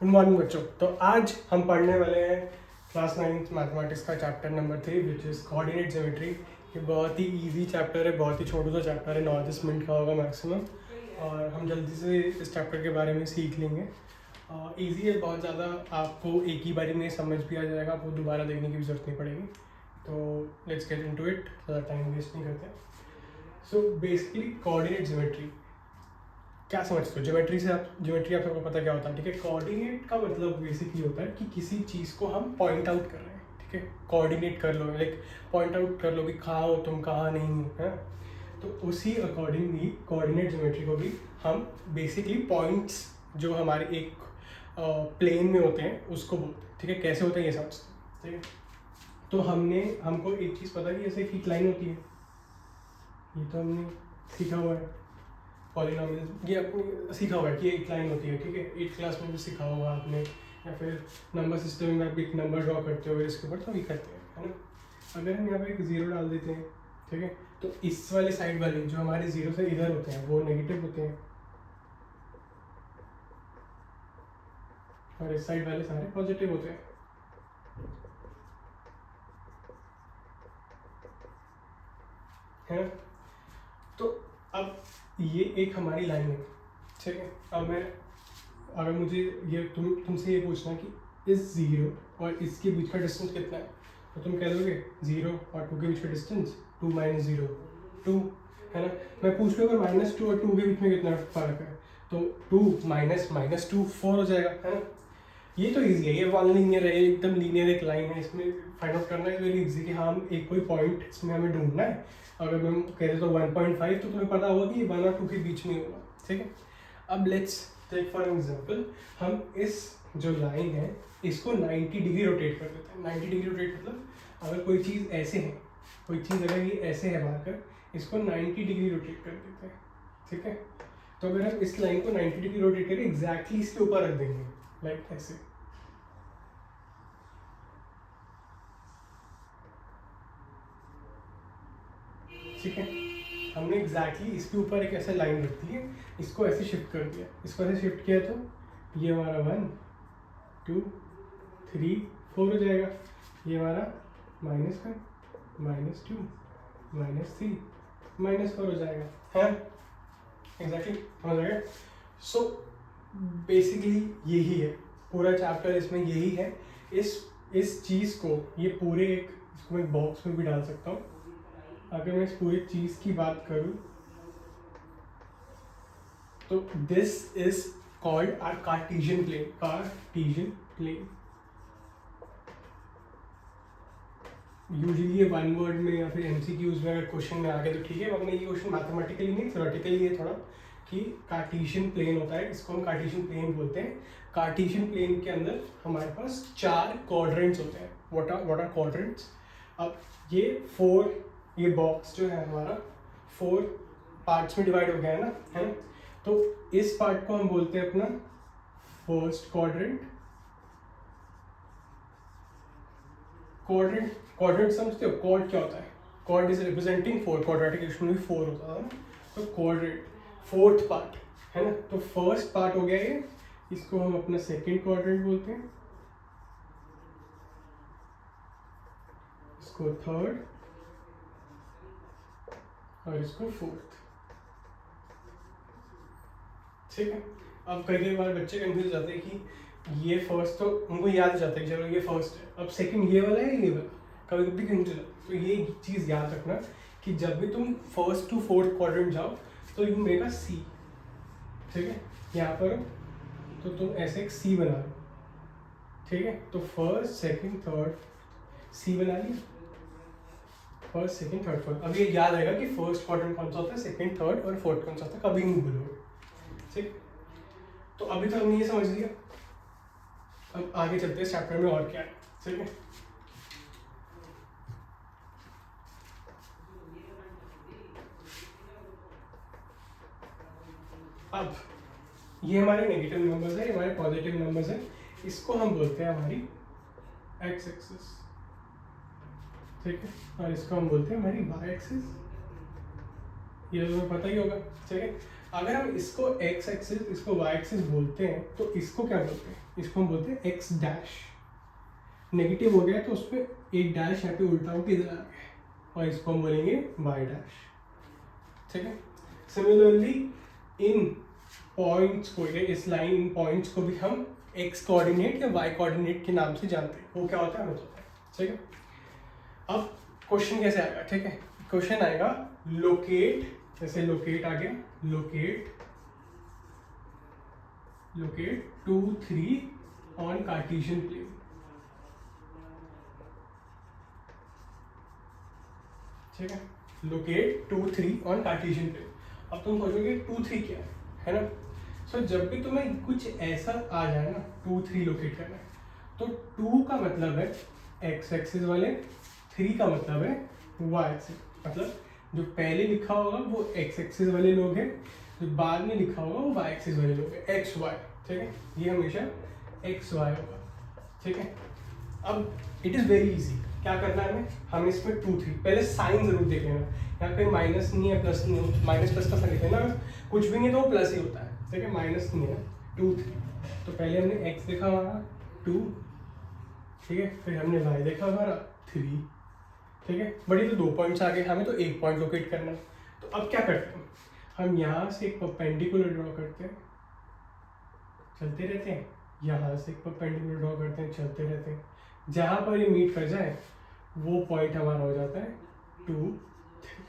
Good morning बच्चों। तो आज हम पढ़ने वाले हैं क्लास 9th मैथमेटिक्स का chapter number 3 which is coordinate geometry. ये बहुत ही इजी चैप्टर है, बहुत ही छोटा सा चैप्टर है, 9-10 मिनट का होगा मैक्सिमम, और हम जल्दी से इस चैप्टर के बारे में सीख लेंगे। इजी है बहुत ज़्यादा, आपको एक ही बारी में समझ भी आ जाएगा, आपको दोबारा देखने की भी जरूरत नहीं पड़ेगी। तो लेट्स गेट इनटू इट, ज़्यादा टाइम वेस्ट नहीं करते। सो बेसिकली कोऑर्डिनेट ज्योमेट्री क्या समझते हो? ज्योमेट्री आप सबको पता क्या होता है, ठीक है। कोऑर्डिनेट का मतलब बेसिकली होता है कि किसी चीज़ को हम पॉइंट आउट कर रहे हैं, ठीक है। कोऑर्डिनेट कर लो, लाइक पॉइंट आउट कर लो कि कहाँ हो तुम, कहाँ नहीं हो, है। तो उसी अकॉर्डिंगली कोऑर्डिनेट ज्योमेट्री को भी हम बेसिकली पॉइंट्स जो हमारे एक प्लेन में होते हैं उसको बोलते हैं, ठीक है। कैसे होते हैं ये समझते हैं, ठीक है। तो हमको एक चीज़ पता है कि जैसे एक लाइन होती है, ये तो हमने सीखा हुआ है। पॉलिनॉमियल ये आपने सीखा होगा कि एक लाइन होती है, ठीक है। 8th क्लास में भी सीखा होगा आपने, या फिर नंबर सिस्टम में आप एक नंबर ड्रॉ करते हो इसके ऊपर, तो भी करते हैं, है ना। अगर हम यहाँ पे एक ज़ीरो डाल देते हैं, ठीक है, तो इस वाले साइड वाले जो हमारे ज़ीरो से इधर होते हैं वो नेगेटिव होते हैं, और इस साइड वाले सारे पॉजिटिव होते हैं, है ना। तो अब ये एक हमारी लाइन है, ठीक है। अब मैं अगर मुझे ये तुमसे ये पूछना कि इस ज़ीरो और इसके बीच का डिस्टेंस कितना है, तो तुम कह दोगे 0 और 2 के बीच का डिस्टेंस 2 - 0 2, है ना। मैं पूछ लूँ अगर -2 और 2 के बीच में कितना फ़र्क है, तो 2 - -2 4 हो जाएगा, है ना। ये तो ईजी है, ये वन लीनियर है, एकदम लीनियर एक लाइन है। इसमें फाइंड आउट करना है वेरी इजी कि हाँ हम एक कोई पॉइंट इसमें हमें ढूंढना है। अगर मैं कहते तो 1.5, तो तुम्हें पता होगा कि ये 1 और 2 के बीच में होगा, ठीक है। अब लेट्स टेक फॉर एग्जांपल, हम इस जो लाइन है इसको 90 डिग्री रोटेट कर देते हैं। 90 डिग्री रोटेट मतलब अगर कोई चीज़ ऐसे है, कोई चीज़ अगर ये ऐसे है भागकर, इसको 90 डिग्री रोटेट कर देते हैं, ठीक है। तो अगर हम इस लाइन को 90 डिग्री रोटेट करें, एग्जैक्टली इसके ऊपर रख देंगे, लाइक ऐसे, ठीक है। हमने एग्जैक्टली इसके ऊपर एक ऐसा लाइन रख दी है, इसको ऐसे शिफ्ट कर दिया, इसको ऐसे शिफ्ट किया तो ये हमारा 1 2 3 4 हो जाएगा। ये हमारा -1 -2 -3 -4 हो जाएगा, है एग्जैक्टली हो जाएगा। सो बेसिकली यही है पूरा चैप्टर, इसमें यही है। इस चीज़ को, ये पूरे एक इसको मैं बॉक्स में भी डाल सकता हूँ। अगर मैं इस पूरी चीज़ की बात करूँ तो this is called our Cartesian plane. Cartesian plane usually ये वन वर्ड में या फिर एमसीक्यूज में अगर क्वेश्चन में आ गए तो ठीक है, वरना ये क्वेश्चन मैथमेटिकली नहीं थ्योरेटिकली है थोड़ा, कि कार्टेशियन प्लेन होता है, इसको हम कार्टेशियन प्लेन बोलते हैं। कार्टेशियन प्लेन के अंदर हमारे पास 4 क्वाड्रेंट्स होते हैं। What are quadrants? अब ये 4, ये बॉक्स जो है हमारा 4 पार्ट्स में डिवाइड हो गया है ना, है ना। तो इस पार्ट को हम बोलते हैं अपना फर्स्ट क्वाड्रेंट। क्वाड्रेंट समझते हो? क्वाड क्या होता है? Quad is representing 4, quadratic equation में 4 होता है ना। तो क्वाड्रेंट फोर्थ पार्ट, है ना। तो फर्स्ट पार्ट हो गया ये, इसको हम अपना सेकंड क्वाड्रेंट बोलते हैं, इसको थर्ड, और इसको फोर्थ, ठीक है। अब कई बार बच्चे कंफ्यूज जाते हैं कि ये फर्स्ट, तो उनको याद जाता है कि चलो ये फर्स्ट है, अब सेकंड ये वाला है, ये वाला, कभी कभी कंफ्यूज जाता है। तो ये चीज़ याद रखना कि जब भी तुम फर्स्ट टू फोर्थ क्वाड्रेंट जाओ तो यू मेक अ सी, ठीक है। यहाँ पर तो तुम ऐसे एक सी बना लो, ठीक है। तो फर्स्ट सेकंड थर्ड सी बना लिया, फर्स्ट सेकंड थर्ड फोर्थ। अब ये याद रहेगा कि फर्स्ट क्वाड्रेंट कौन सा होता है, सेकंड थर्ड और फोर्थ कौन सा होता है, कभी नहीं भूलोगे, ठीक। तो अभी तो हमने ये समझ लिया, अब आगे चलते हैं चैप्टर में और क्या है, ठीक है। अब ये हमारे नेगेटिव नंबर्स है, हमारे पॉजिटिव नंबर्स है, इसको हम बोलते हैं हमारी एक्स एक्सिस, ठीक है। और इसको हम बोलते हैं हमारी वाई एक्सिस, ये तो तुम्हें पता ही होगा, ठीक है। अगर हम इसको एक्स एक्सिस इसको वाई एक्सिस बोलते हैं तो इसको क्या बोलते हैं, इसको हम बोलते हैं एक्स डैश। नेगेटिव हो गया तो उस पर एक डैश यहाँ पे उल्टा होकर इधर आ गया और इसको हम बोलेंगे वाई डैश, ठीक है। सिमिलरली इन पॉइंट्स को या इस लाइन इन पॉइंट्स को भी हम एक्स कोऑर्डिनेट या वाई कोऑर्डिनेट के नाम से जानते हैं। वो क्या होता है हमें पता है, ठीक है। अब क्वेश्चन कैसे आएगा, ठीक है। क्वेश्चन आएगा लोकेट, जैसे लोकेट आ गया, लोकेट 2 3 ऑन कार्टेशियन प्लेन, ठीक है। Locate 2 3 on Cartesian plane. अब तुम सोचोगे 2 3 क्या है ना। सो जब भी तुम्हें कुछ ऐसा आ जाए ना 2 3 लोकेट करना है, तो 2 का मतलब है एक्स एक्सिस वाले, 3 का मतलब है वाई एक्सिस। मतलब जो पहले लिखा होगा वो एक्स एक्सिस वाले लोग हैं, जो बाद में लिखा होगा वो वाई एक्सिस वाले लोग हैं, एक्स वाई, ठीक है। ये हमेशा एक्स वाई होगा, ठीक है। अब इट इज़ वेरी इजी, क्या करना है हमें इसमें 2 3 पहले साइन जरूर देख लेना। यहाँ पे माइनस नहीं है, प्लस नहीं है, माइनस प्लस का साइन लिख लेना, कुछ भी नहीं तो वो प्लस ही होता है, ठीक है। माइनस नहीं है, 2 3, तो पहले हमने एक्स देखा हमारा 2, ठीक है। फिर हमने वाई देखा हमारा 3, ठीक है। बड़ी तो 2 पॉइंट्स आ गए, हमें तो 1 पॉइंट लोकेट करना है। तो अब क्या करते हैं हम यहाँ से एक परपेंडिकुलर ड्रॉ करते हैं, चलते रहते हैं, यहाँ से एक परपेंडिकुलर ड्रॉ करते हैं, चलते रहते हैं, जहाँ पर ये मीट कर जाए वो पॉइंट हमारा हो जाता है 2 3।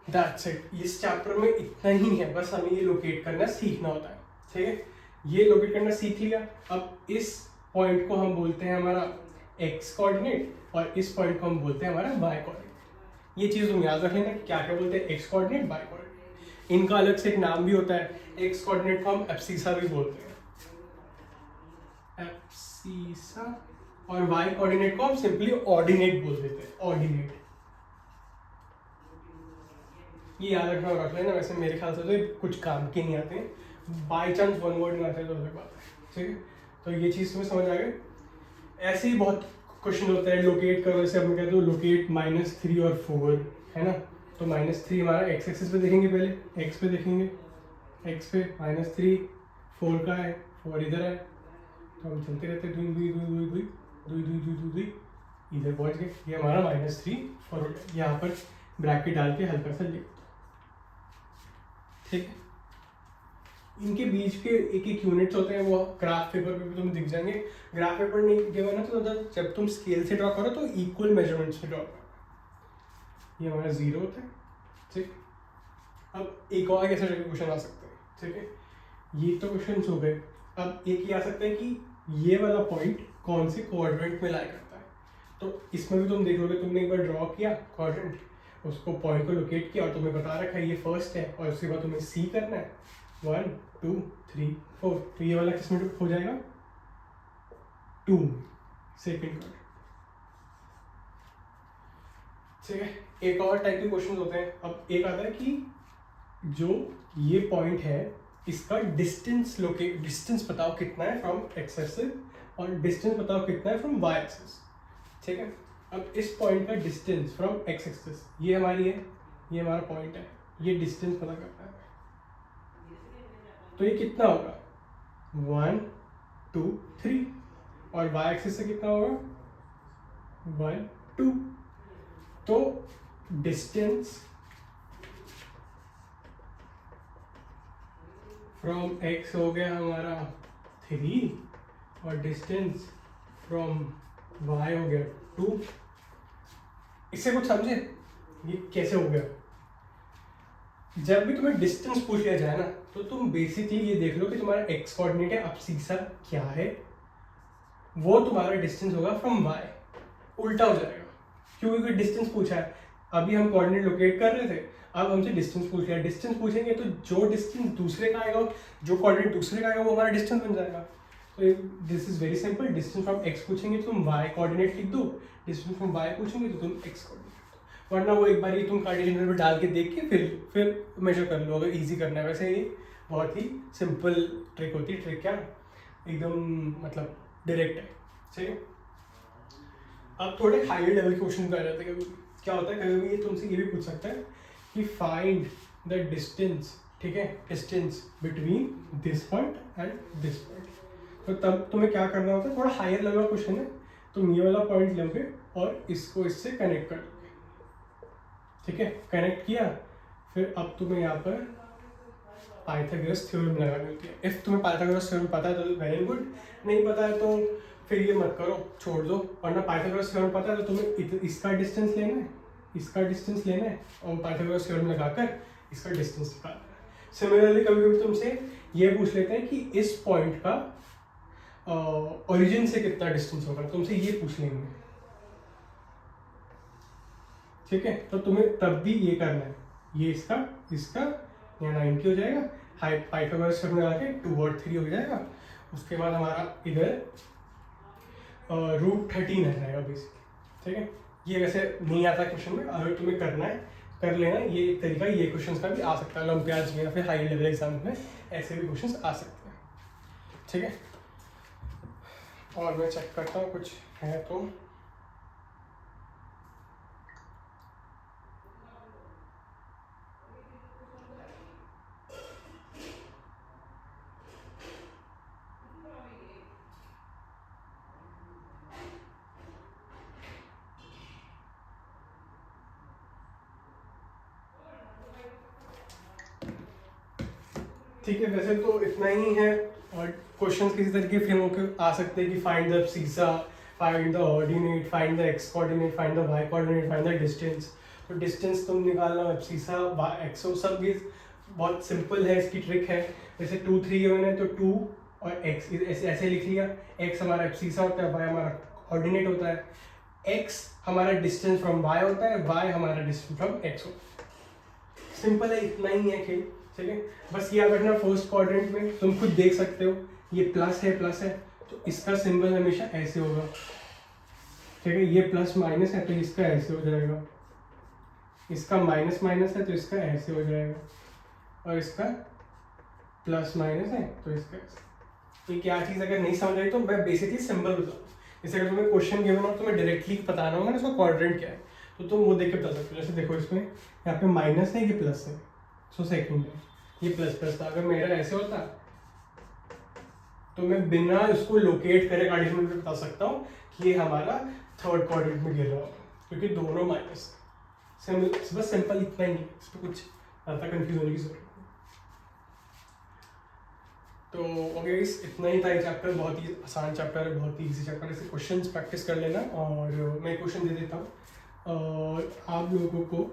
That's it. इस चैप्टर में इतना ही है, बस हमें ये लोकेट करना सीखना होता है, ठीक है। ये लोकेट करना सीख लिया। अब इस पॉइंट को हम बोलते हैं हमारा एक्स कोऑर्डिनेट और इस पॉइंट को हम बोलते हैं हमारा वाई कोऑर्डिनेट। ये चीज़ तुम याद रख लेना, क्या क्या बोलते हैं, एक्स कोऑर्डिनेट, वाई कोऑर्डिनेट। इनका अलग से एक नाम भी होता है। एक्स कोऑर्डिनेट को हम एब्सिसा भी बोलते हैं, एब्सिसा, और वाई कोऑर्डिनेट को हम सिंपली ऑर्डिनेट बोल देते हैं, ऑर्डिनेट। ये याद रखना, रख लेना। वैसे मेरे ख्याल से तो ये कुछ काम के नहीं आते हैं, बाई चांस वन वर्ड में आते हैं तो अलग बात है, ठीक है। तो ये चीज़ तुम्हें समझ आ गई। ऐसे ही बहुत क्वेश्चन होता है, लोकेट करो, जैसे हम कहते हो लोकेट -3 और 4, है ना। तो -3 हमारा एक्स एक्सिस पे देखेंगे, पहले एक्स पे देखेंगे, एक्स पे -3, 4 का है, 4 इधर है, तो हम चलते रहते हैं, दुई इधर पहुँच गए। ये हमारा -3 फॉरवर्ड है, यहाँ पर ब्रैकेट डाल के हल्का सा लिख, ठीक है। इनके बीच के एक एक यूनिट्स होते हैं, वो ग्राफ पेपर पे भी तुम्हें दिख जाएंगे। ग्राफ पेपर नहीं गिवन है तो जब तुम स्केल से ड्रॉ करो तो इक्वल मेजरमेंट्स में ड्रॉ करो। ये हमारा 0 होता है, ठीक। अब एक और कैसे क्वेश्चन आ सकते हैं, ठीक है। ये तो क्वेश्चन हो गए। अब एक ये आ सकता है कि ये वाला पॉइंट कौन से क्वाड्रेंट में लाई करता है। तो इसमें भी तुम देख लोगे, तुमने एक बार ड्रॉ किया क्वाड्रेंट, उसको पॉइंट को लोकेट किया और तुम्हें बता रखा है ये फर्स्ट है, और उसके बाद तुम्हें सी करना है 1 2 3 4। तो ये वाला किस में हो जाएगा, 2, सेकेंड क्वाड्रेंट, ठीक है। एक और टाइप के क्वेश्चन होते हैं। अब एक आता है कि जो ये पॉइंट है इसका डिस्टेंस डिस्टेंस बताओ कितना है फ्रॉम एक्स एक्सिस, और डिस्टेंस बताओ कितना है फ्रॉम वाई एक्सिस, ठीक है। अब इस पॉइंट का डिस्टेंस फ्रॉम एक्स एक्सिस, ये हमारी है, ये हमारा पॉइंट है, ये डिस्टेंस पता करना है। तो ये कितना होगा, 1 2 3, और वाई एक्सिस से कितना होगा 1 2। तो डिस्टेंस फ्रॉम एक्स हो गया हमारा 3, और डिस्टेंस फ्रॉम वाई हो गया 2। इससे कुछ समझे ये कैसे हो गया। जब भी तुम्हें डिस्टेंस पूछ लिया जाए ना, तो तुम बेसिकली ये देख लो कि तुम्हारा एक्स कोऑर्डिनेट है, एब्सिसा क्या है, वो तुम्हारा डिस्टेंस होगा फ्रॉम वाई, उल्टा हो जाएगा, क्योंकि डिस्टेंस पूछा है। अभी हम कोऑर्डिनेट लोकेट कर रहे थे, अब हमसे डिस्टेंस पूछ लिया। डिस्टेंस पूछेंगे तो जो डिस्टेंस दूसरे का आएगा, जो कोऑर्डिनेट दूसरे का आएगा, वो हमारा डिस्टेंस बन जाएगा। तो this is very simple. Distance from x पूछेंगे तो तुम वाई कोऑर्डिनेट लिख दो, डिस्टेंस फ्रॉम वाई पूछेंगे तो तुम एक्स कोऑर्डिनेट, वरना वो एक बार ही तुम कार्टेशियन में डाल के देख के फिर मेजर कर लो, अगर इजी करना है। वैसे ये बहुत ही सिंपल ट्रिक होती है, ट्रिक क्या एकदम मतलब डायरेक्ट है, ठीक है। अब थोड़े हायर लेवल के क्वेश्चन पे आ जाते हैं। कभी क्या होता है, कभी ये तुमसे ये भी पूछ सकता है कि फाइंड द डिस्टेंस, ठीक है, distance between this point and this point. तो तब तुम्हें क्या करना होता है, थोड़ा हायर लेवल का क्वेश्चन है, तुम ये वाला पॉइंट लोगे और इसको इससे कनेक्ट कर लोगे, ठीक है। कनेक्ट किया, फिर अब तुम्हें यहाँ पर पाइथागोरस थ्योरम लगानी होती है। इफ़ तुम्हें पाइथागोरस थ्योरम पता है तो वेरी गुड, नहीं पता है तो फिर ये मत करो, छोड़ दो। वरना पाइथागोरस थ्योरम पता है तो तुम्हें इसका डिस्टेंस लेना है, इसका डिस्टेंस लेना है और पाइथागोरस थ्योरम लगाकर इसका डिस्टेंस निकालना है। सिमिलरली कभी कभी तुमसे ये पूछ लेते हैं कि इस पॉइंट का ओरिजिन से कितना डिस्टेंस होगा, तुमसे ये पूछ लेंगे, ठीक है। तो तुम्हें तब भी ये करना है, ये इसका इसका यहाँ 90 हो जाएगा, पाइथागोरस थ्योरम लगा के 2 और 3 हो जाएगा। उसके बाद हमारा इधर √13 आ जाएगा बेसिकली, ठीक है। ये वैसे नहीं आता क्वेश्चन में, अगर तुम्हें करना है कर लेना, ये एक तरीका ये क्वेश्चंस का भी आ सकता है ओलंपियाड्स में या फिर हाई लेवल एग्जाम में, ऐसे भी क्वेश्चंस आ सकते हैं, ठीक है। और मैं चेक करता हूँ कुछ है तो। ठीक है, वैसे तो इतना ही है। और क्वेश्चंस किसी तरीके के फ्रेमवर्क के आ सकते हैं कि find the abscissa, find the ordinate, find the x coordinate, find the y coordinate, find the distance. तो डिस्टेंस तुम निकालना, एब्सिसा, एक्सो, सब ये बहुत सिंपल है, इसकी ट्रिक है। जैसे 2 3 गिवन है तो 2 और एक्स ऐसे लिख लिया, एक्स हमारा एब्सिसा होता है, वाई हमारा ऑर्डिनेट होता है, एक्स हमारा डिस्टेंस फ्रॉम वाई होता है, वाई हमारा डिस्टेंस फ्रॉम एक्स होता है। सिंपल है, इतना ही है खेल, ठीक है। बस याद रखना फर्स्ट क्वाड्रेंट में तुम खुद देख सकते हो ये प्लस है तो इसका सिंबल हमेशा ऐसे होगा, ठीक है। ये प्लस माइनस है तो इसका ऐसे हो जाएगा, इसका माइनस माइनस है तो इसका ऐसे हो जाएगा, और इसका प्लस माइनस है तो इसका ऐसे। तो क्या चीज़ अगर नहीं समझ आई तो मैं बेसिकली सिंबल बताऊँ। जैसे अगर तुम्हें क्वेश्चन गिवन हो तो तुम्हें डायरेक्टली बताना होगा ना इसका क्वाड्रेंट क्या है, तो तुम वो देख के बता सकते हो। जैसे देखो इसमें यहाँ पे माइनस है, ये प्लस है, सो सेकंड है, ये प्लस प्लस था। अगर मेरा ऐसे होता तो मैं बिना इसको लोकेट करे कार्डिशन में बता सकता हूँ कि ये हमारा थर्ड क्वाड्रेंट में गिर रहा होगा, क्योंकि दोनों माइनस। बस सिंपल इतना ही है, इस पर कुछ ज़्यादा कंफ्यूज होने की जरूरत नहीं। तो ओके गाइस, इतना ही था ये चैप्टर, बहुत ही आसान चैप्टर है, बहुत ही इजी चैप्टर है। इसे क्वेश्चंस प्रैक्टिस कर लेना, और मैं क्वेश्चन दे देता हूँ और आप लोगों को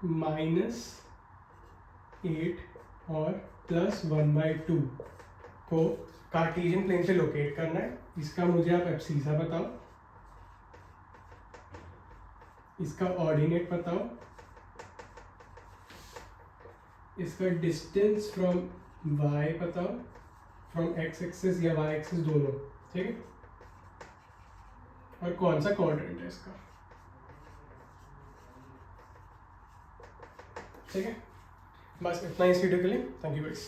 -8 और +1/2 को कार्टेशियन प्लेन से लोकेट करना है। इसका मुझे आप एब्सिसा बताओ, इसका ऑर्डिनेट बताओ, इसका डिस्टेंस फ्रॉम y बताओ, फ्रॉम x एक्सिस या y एक्सिस दोनों, ठीक है, और कौन सा क्वाड्रेंट है इसका, ठीक है। बस इतना ही इस वीडियो के लिए, थैंक यू गाइस।